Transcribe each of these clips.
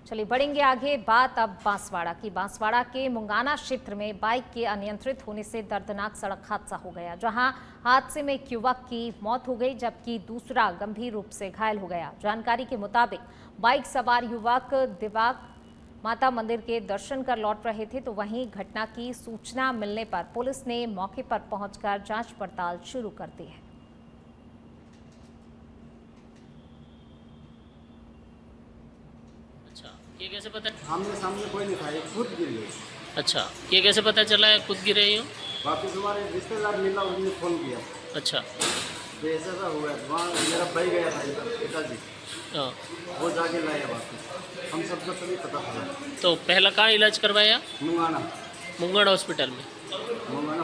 चलिए बढ़ेंगे आगे। बात अब बांसवाड़ा की। बांसवाड़ा के मुंगाना क्षेत्र में बाइक के अनियंत्रित होने से दर्दनाक सड़क हादसा हो गया, जहां हादसे में एक युवक की मौत हो गई जबकि दूसरा गंभीर रूप से घायल हो गया। जानकारी के मुताबिक बाइक सवार युवक दिवाक माता मंदिर के दर्शन कर लौट रहे थे, तो वहीं घटना की सूचना मिलने पर पुलिस ने मौके पर पहुंचकर जांच पड़ताल शुरू कर दी है। ये कैसे पता? आमने सामने कोई नहीं था, एक खुद गिर गई। अच्छा, ये कैसे पता चला है खुद गिरे हो? वापिस हमारे रिश्तेदार मिला, उसने फोन किया। अच्छा, तो ऐसा हुआ, वहाँ मेरा भाई गया था पिताजी, हाँ। वो जाके लाया वापस। हम सबको तभी पता चला। तो पहला कहाँ इलाज करवाया? मुंगाना मुंगड़ हॉस्पिटल में? मुंगाना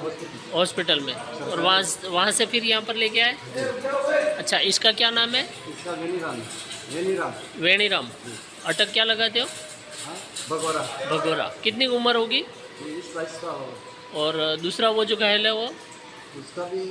हॉस्पिटल में। और वहाँ से फिर यहाँ पर लेके आए? अच्छा, इसका क्या नाम है? इसका वेनीराम। वेनीराम वेणीराम। अटक क्या लगाते हो? हाँ, भगोरा। भगोरा। कितनी उम्र होगी? 20-22 का होगा। और दूसरा वो जो घायल है वो? उसका भी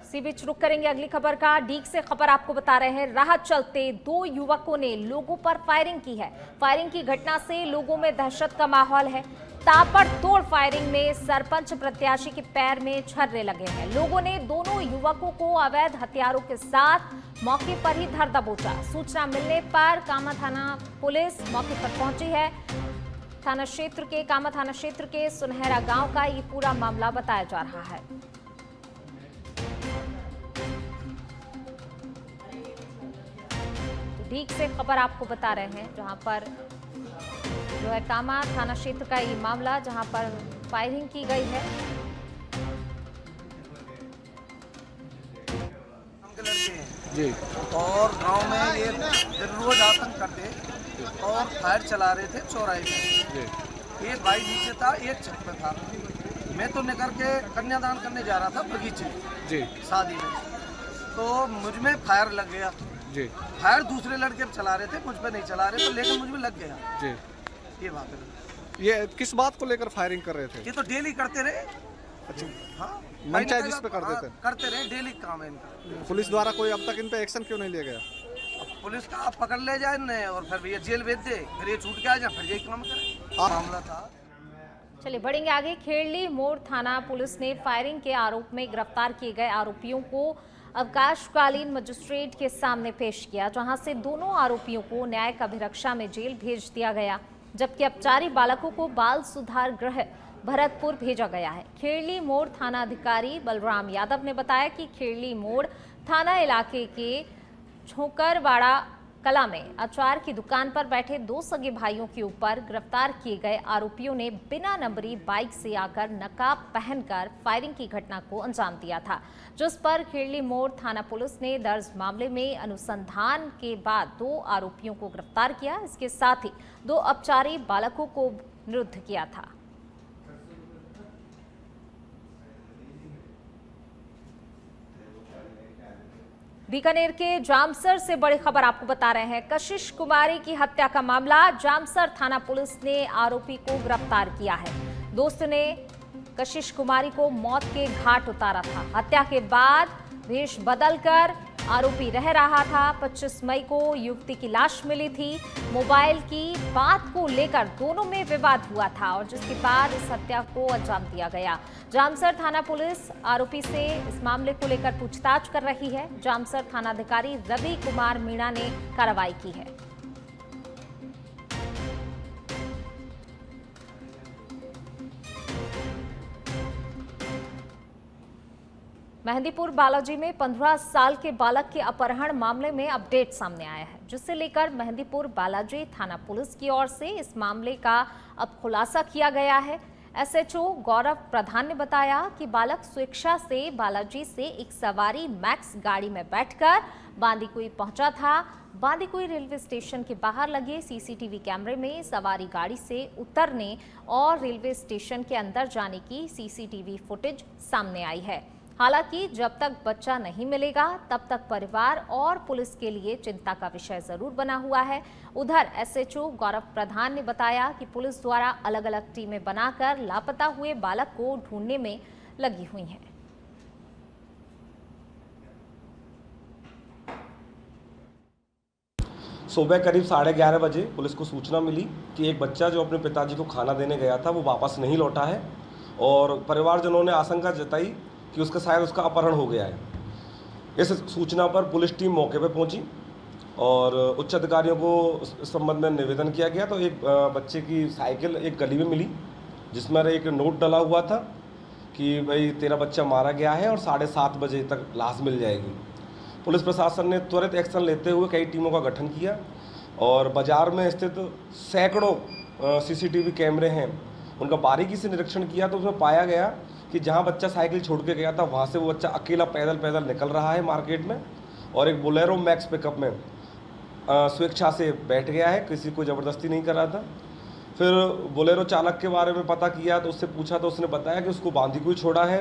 इसी बीच रुक करेंगे अगली खबर का। डीग से खबर आपको बता रहे हैं। राह चलते दो युवकों ने लोगों पर फायरिंग की है। फायरिंग की घटना से लोगों में दहशत का माहौल है। ताबड़तोड़ फायरिंग में सरपंच प्रत्याशी के पैर में छर्रे लगे हैं। लोगों ने दोनों युवकों को अवैध हथियारों के साथ मौके पर ही धर दबोचा। सूचना मिलने पर कामा थाना पुलिस मौके पर पहुंची है। कामा थाना क्षेत्र के सुनहरा गांव का ये पूरा मामला बताया जा रहा है। डीग से खबर आपको बता रहे हैं, जहां पर जो है कामा थाना क्षेत्र का ये मामला, जहां पर फायरिंग की गई है। जी, और गांव में ये रोज आतंक करते और फायर चला रहे थे चौराहे पे। एक भाई नीचे था, एक छत पे था। मैं तो निकल के कन्यादान करने जा रहा था बगीचे जी शादी में, तो मुझ में फायर लग गया जी। फायर दूसरे लड़के चला रहे थे, मुझ पे नहीं चला रहे थे, लेकिन मुझ में लग गया जी। ये बात है। ये किस बात को लेकर फायरिंग कर रहे थे? ये तो डेली करते रहे। अच्छा, हाँ, मंचा जिस पे करते थे? करते रहे, डेली काम है इनका। पुलिस द्वारा कोई अब तक इन पे एक्शन क्यों नहीं लिया गया? पुलिस का आप पकड़ ले जाए न, और फिर भैया जेल भेज दे, फिर ये छूट के आ जाए, फिर यही काम करे। मामला था। चलिए बढ़ेंगे आगे। खेड़ली मोड़ थाना पुलिस ने फायरिंग के आरोप में गिरफ्तार किए गए आरोपियों को अवकाशकालीन मजिस्ट्रेट के सामने पेश किया, जहां से दोनों आरोपियों को न्यायिक अभिरक्षा में जेल भेज दिया गया, जबकि अपचारी बालकों को बाल सुधार गृह भरतपुर भेजा गया है। खेड़ली मोड़ थाना अधिकारी बलराम यादव ने बताया कि खेड़ली मोड़ थाना इलाके के छोकरवाड़ा कला में अचार की दुकान पर बैठे दो सगे भाइयों के ऊपर गिरफ्तार किए गए आरोपियों ने बिना नंबरी बाइक से आकर नकाब पहनकर फायरिंग की घटना को अंजाम दिया था, जिस पर खेड़ली मोड़ थाना पुलिस ने दर्ज मामले में अनुसंधान के बाद दो आरोपियों को गिरफ्तार किया। इसके साथ ही दो अपचारी बालकों को निरुद्ध किया था। बीकानेर के जामसर से बड़ी खबर आपको बता रहे हैं। कशिश कुमारी की हत्या का मामला। जामसर थाना पुलिस ने आरोपी को गिरफ्तार किया है। दोस्त ने कशिश कुमारी को मौत के घाट उतारा था। हत्या के बाद वेश बदलकर आरोपी रह रहा था। 25 मई को युवती की लाश मिली थी। मोबाइल की बात को लेकर दोनों में विवाद हुआ था और जिसके बाद इस हत्या को अंजाम दिया गया। जामसर थाना पुलिस आरोपी से इस मामले को लेकर पूछताछ कर रही है। जामसर थानाधिकारी रवि कुमार मीणा ने कार्रवाई की है। मेहंदीपुर बालाजी में 15 साल के बालक के अपहरण मामले में अपडेट सामने आया है, जिसे लेकर मेहंदीपुर बालाजी थाना पुलिस की ओर से इस मामले का अब खुलासा किया गया है। एसएचओ गौरव प्रधान ने बताया कि बालक स्वेच्छा से बालाजी से एक सवारी मैक्स गाड़ी में बैठकर बांदीकुई पहुंचा था। बांदीकुई रेलवे स्टेशन के बाहर लगे सीसीटीवी कैमरे में सवारी गाड़ी से उतरने और रेलवे स्टेशन के अंदर जाने की सीसीटीवी फुटेज सामने आई है। हालांकि जब तक बच्चा नहीं मिलेगा तब तक परिवार और पुलिस के लिए चिंता का विषय जरूर बना हुआ है। उधर एसएचओ गौरव प्रधान ने बताया कि पुलिस द्वारा अलग अलग टीमें बनाकर लापता हुए बालक को ढूंढने में लगी हुई हैं। सुबह करीब 11:30 बजे पुलिस को सूचना मिली कि एक बच्चा जो अपने पिताजी को खाना देने गया था वो वापस नहीं लौटा है और परिवारजनों ने आशंका जताई कि उसका अपहरण हो गया है। इस सूचना पर पुलिस टीम मौके पर पहुंची और उच्च अधिकारियों को इस संबंध में निवेदन किया गया। तो एक बच्चे की साइकिल एक गली में मिली जिसमें एक नोट डला हुआ था कि भाई तेरा बच्चा मारा गया है और 7:30 बजे तक लाश मिल जाएगी। पुलिस प्रशासन ने त्वरित एक्शन लेते हुए कई टीमों का गठन किया और बाज़ार में स्थित सैकड़ों सीसीटीवी कैमरे हैं उनका बारीकी से निरीक्षण किया तो उसमें पाया गया कि जहां बच्चा साइकिल छोड़ के गया था वहां से वो बच्चा अकेला पैदल निकल रहा है मार्केट में और एक बोलेरो मैक्स पिकअप में स्वेच्छा से बैठ गया है, किसी को ज़बरदस्ती नहीं कर रहा था। फिर बोलेरो चालक के बारे में पता किया तो उससे पूछा तो उसने बताया कि उसको बांदीकुई छोड़ा है,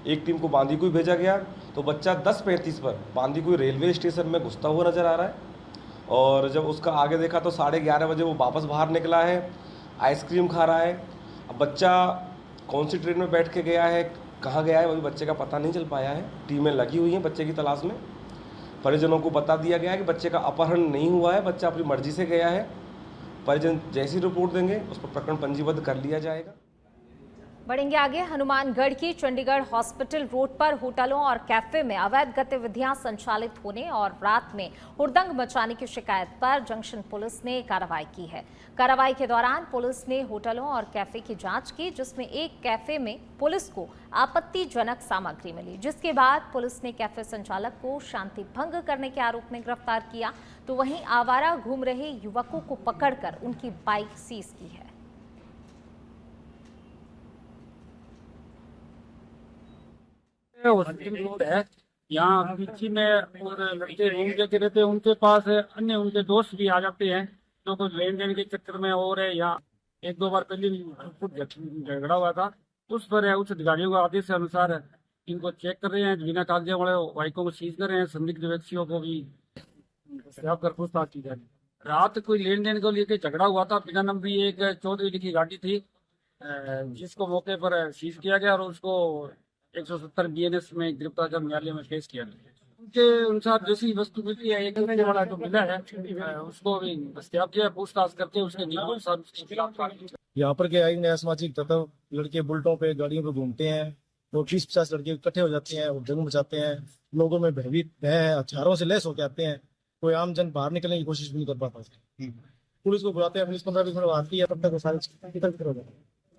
एक टीम को बांदीकुई भेजा गया। तो बच्चा 10:35 पर बांदीकुई रेलवे स्टेशन में घुसता हुआ नज़र आ रहा है और जब उसका आगे देखा तो 11:30 बजे वो वापस बाहर निकला है, आइसक्रीम खा रहा है। अब बच्चा कौन सी ट्रेन में बैठ के गया है, कहाँ गया है, अभी बच्चे का पता नहीं चल पाया है। टीमें लगी हुई हैं बच्चे की तलाश में। परिजनों को बता दिया गया है कि बच्चे का अपहरण नहीं हुआ है, बच्चा अपनी मर्जी से गया है। परिजन जैसी रिपोर्ट देंगे उस पर प्रकरण पंजीबद्ध कर लिया जाएगा। बढ़ेंगे आगे। हनुमानगढ़ की चंडीगढ़ हॉस्पिटल रोड पर होटलों और कैफे में अवैध गतिविधियां संचालित होने और रात में हुड़दंग मचाने की शिकायत पर जंक्शन पुलिस ने कार्रवाई की है। कार्रवाई के दौरान पुलिस ने होटलों और कैफे की जांच की जिसमें एक कैफे में पुलिस को आपत्तिजनक सामग्री मिली, जिसके बाद पुलिस ने कैफे संचालक को शांति भंग करने के आरोप में गिरफ्तार किया तो वहीं आवारा घूम रहे युवकों को पकड़कर उनकी बाइक सीज की है। हॉस्पिटल रोड है, यहाँ पीछे में और लड़के रूम लेके रहते हैं, उनके पास अन्य उनके दोस्त भी आ जाते हैं जो कुछ लेन देन के चक्कर में और है। यहाँ 1-2 बार पहले भी कुछ झगड़ा हुआ था, उस पर उच्च अधिकारियों के आदेश के अनुसार इनको चेक कर रहे हैं, बिना कागजों वाले बाइकों को सीज कर रहे हैं, संदिग्ध व्यक्तियों को भी कर पूछताछ की जा रही है। रात कोई लेन देन को लेकर झगड़ा हुआ था, बिना नंबरी एक चौधरी लिखी गाड़ी थी जिसको मौके पर सीज किया गया और उसको 170 BNS में गिरफ्तार कर न्यायालय में पेश किया गया। उनके अनुसार जैसी वस्तु मिली है, एक करने वाला जो मिला है उसको भी दस्तयाब किया, पूछताछ करके उसके नियमानुसार उसके खिलाफ कार्रवाई। यहाँ पर क्या है, असामाजिक तत्व लड़के बुलेटों पे गाड़ियों पे घूमते हैं और 20-50 लड़के इकट्ठे हो जाते हैं और जंग मचाते हैं, लोगों में भयभीत है, हथियारों से लैस होकर आते हैं। कोई आम जन बाहर निकलने की कोशिश भी नहीं कर पाता। पुलिस को बुलाते हैं, पुलिस 15-20 मिनट आती है, तब तक वो सारे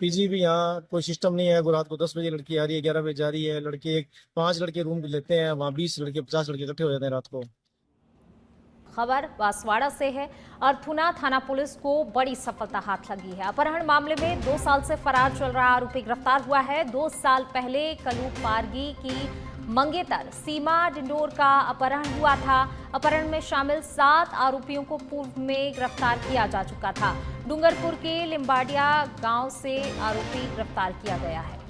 पीजी भी यहाँ कोई सिस्टम नहीं है। रात को 10 बजे लड़की आ रही है, 11 बजे जा रही है, लड़के 5 लड़के रूम लेते हैं, वहाँ 20 लड़के 50 लड़के इकट्ठे हो जाते हैं रात को। खबर बांसवाड़ा से है और थुना थाना पुलिस को बड़ी सफलता हाथ लगी है। अपहरण मामले में 2 साल से फरार चल रहा आरोपी गिरफ्तार हुआ है। 2 साल पहले कलूप पारगी की मंगेतर सीमा डिंडोर का अपहरण हुआ था। अपहरण में शामिल 7 आरोपियों को पूर्व में गिरफ्तार किया जा चुका था। डूंगरपुर के लिम्बाडिया गांव से आरोपी गिरफ्तार किया गया है।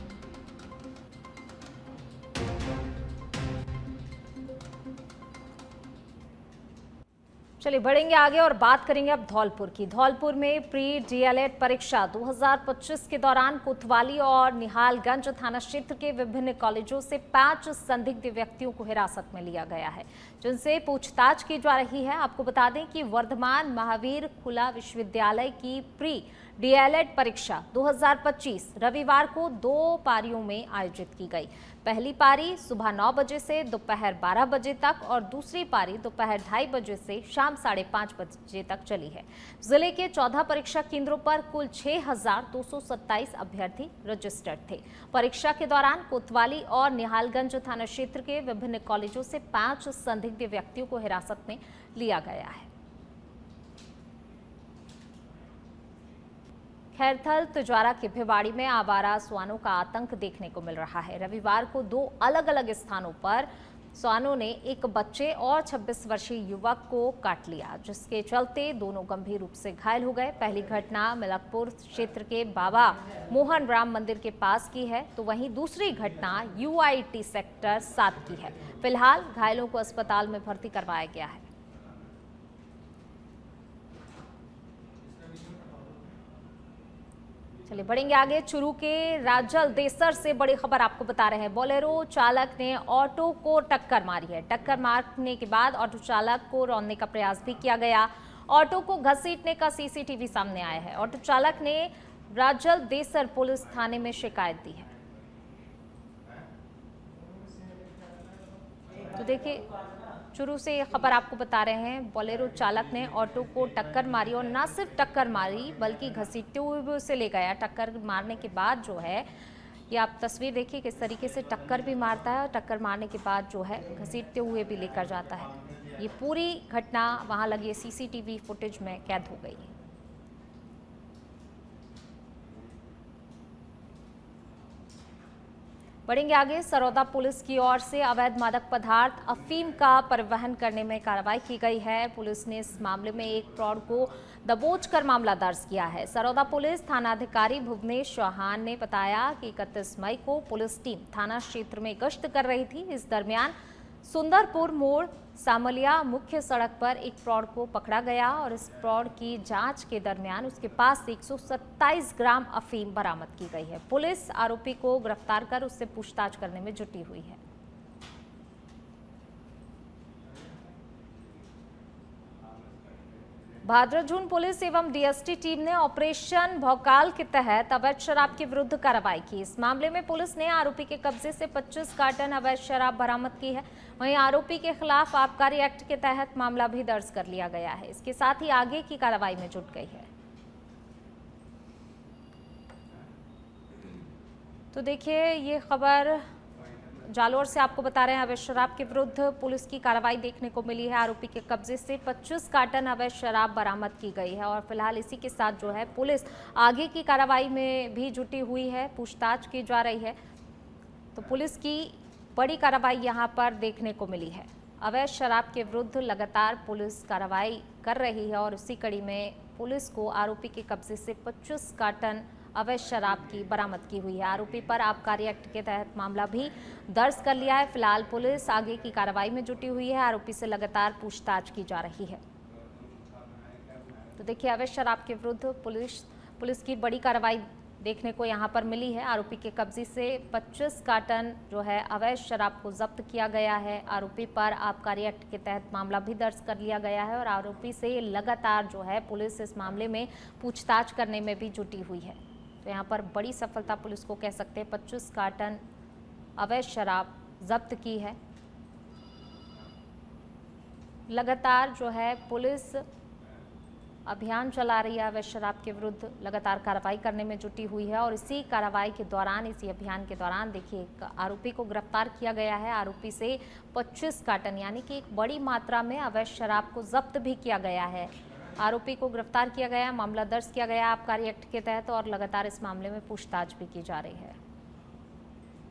चलिए बढ़ेंगे आगे और बात करेंगे अब धौलपुर की। धौलपुर में प्री डीएलएड परीक्षा 2025 के दौरान कोतवाली और निहालगंज थाना क्षेत्र के विभिन्न कॉलेजों से 5 संदिग्ध व्यक्तियों को हिरासत में लिया गया है, जिनसे पूछताछ की जा रही है। आपको बता दें कि वर्धमान महावीर खुला विश्वविद्यालय की प्री डीएलएड परीक्षा 2025 रविवार को 2 पारियों में आयोजित की गई। पहली पारी सुबह 9 बजे से दोपहर 12 बजे तक और दूसरी पारी दोपहर 2:30 बजे से शाम 5:30 बजे तक चली है। जिले के 14 परीक्षा केंद्रों पर कुल 6,227 अभ्यर्थी रजिस्टर्ड थे। परीक्षा के दौरान कोतवाली और निहालगंज थाना क्षेत्र के विभिन्न कॉलेजों से 5 संदिग्ध व्यक्तियों को हिरासत में लिया गया है। खैरथल तिजारा के भिवाड़ी में आवारा श्वानों का आतंक देखने को मिल रहा है। रविवार को 2 अलग अलग स्थानों पर श्वानों ने एक बच्चे और 26 वर्षीय युवक को काट लिया, जिसके चलते दोनों गंभीर रूप से घायल हो गए। पहली घटना मिलकपुर क्षेत्र के बाबा मोहन राम मंदिर के पास की है, तो वहीं दूसरी घटना UIT सेक्टर 7 की है। फिलहाल घायलों को अस्पताल में भर्ती करवाया गया है। चलिए बढ़ेंगे आगे। चुरू के राजल देसर से बड़ी खबर आपको बता रहे हैं। बोलेरो चालक ने ऑटो को टक्कर मारी है। टक्कर मारने के बाद ऑटो चालक को रौंदने का प्रयास भी किया गया। ऑटो को घसीटने का सीसीटीवी सामने आया है। ऑटो चालक ने राजल देसर पुलिस थाने में शिकायत दी है। तो देखिए, शुरू से ये खबर आपको बता रहे हैं, बोलेरो चालक ने ऑटो को टक्कर मारी और ना सिर्फ टक्कर मारी बल्कि घसीटते हुए भी उसे ले गया। टक्कर मारने के बाद जो है, ये आप तस्वीर देखिए किस तरीके से टक्कर भी मारता है, टक्कर मारने के बाद जो है घसीटते हुए भी लेकर जाता है। ये पूरी घटना वहां लगे सीसीटीवी फुटेज में कैद हो गई है। बढ़ेंगे आगे। सरौदा पुलिस की ओर से अवैध मादक पदार्थ अफीम का परिवहन करने में कार्रवाई की गई है। पुलिस ने इस मामले में एक प्रौढ़ को दबोच कर मामला दर्ज किया है। सरौदा पुलिस थानाधिकारी भुवनेश चौहान ने बताया कि 31 मई को पुलिस टीम थाना क्षेत्र में गश्त कर रही थी। इस दरमियान सुंदरपुर मोड़ सामलिया मुख्य सड़क पर एक प्रौढ़ को पकड़ा गया और इस प्रौढ़ की जांच के दरमियान उसके पास से 127 ग्राम अफीम बरामद की गई है। पुलिस आरोपी को गिरफ्तार कर उससे पूछताछ करने में जुटी हुई है। भादरजून पुलिस एवं डीएसटी टीम ने ऑपरेशन भौकाल के तहत अवैध शराब के विरुद्ध कार्रवाई की। इस मामले में पुलिस ने आरोपी के कब्जे से 25 कार्टन अवैध शराब बरामद की है। वहीं आरोपी के खिलाफ आबकारी एक्ट के तहत मामला भी दर्ज कर लिया गया है। इसके साथ ही आगे की कार्रवाई में जुट गई है। तो देखिए, ये खबर जालोर से आपको बता रहे हैं। अवैध शराब के विरुद्ध पुलिस की कार्रवाई देखने को मिली है। आरोपी के कब्जे से 25 कार्टन अवैध शराब बरामद की गई है और फिलहाल इसी के साथ जो है पुलिस आगे की कार्रवाई में भी जुटी हुई है, पूछताछ की जा रही है। तो पुलिस की बड़ी कार्रवाई यहां पर देखने को मिली है। अवैध शराब के विरुद्ध लगातार पुलिस कार्रवाई कर रही है और इसी कड़ी में पुलिस को आरोपी के कब्जे से 25 कार्टन अवैध शराब की बरामद की हुई है। आरोपी पर आबकारी एक्ट के तहत मामला भी दर्ज कर लिया है। फिलहाल पुलिस आगे की कार्रवाई में जुटी हुई है। आरोपी से लगातार पूछताछ की जा रही है। तो देखिए, अवैध शराब के विरुद्ध पुलिस की बड़ी कार्रवाई देखने को यहां पर मिली है। आरोपी के कब्जे से 25 कार्टन जो है अवैध शराब को जब्त किया गया है। आरोपी पर आबकारी एक्ट के तहत मामला भी दर्ज कर लिया गया है और आरोपी से लगातार जो है पुलिस इस मामले में पूछताछ करने में भी जुटी हुई है। तो यहाँ पर बड़ी सफलता पुलिस को कह सकते हैं। 25 कार्टन अवैध शराब जब्त की है। लगातार जो है पुलिस अभियान चला रही है। अवैध शराब के विरुद्ध लगातार कार्रवाई करने में जुटी हुई है और इसी कार्रवाई के दौरान, इसी अभियान के दौरान देखिए एक आरोपी को गिरफ्तार किया गया है। आरोपी से 25 कार्टन यानी कि एक बड़ी मात्रा में अवैध शराब को जब्त भी किया गया है। आरोपी को गिरफ्तार किया गया, मामला दर्ज किया गया आबकारी एक्ट के तहत और लगातार इस मामले में पूछताछ भी की जा रही है।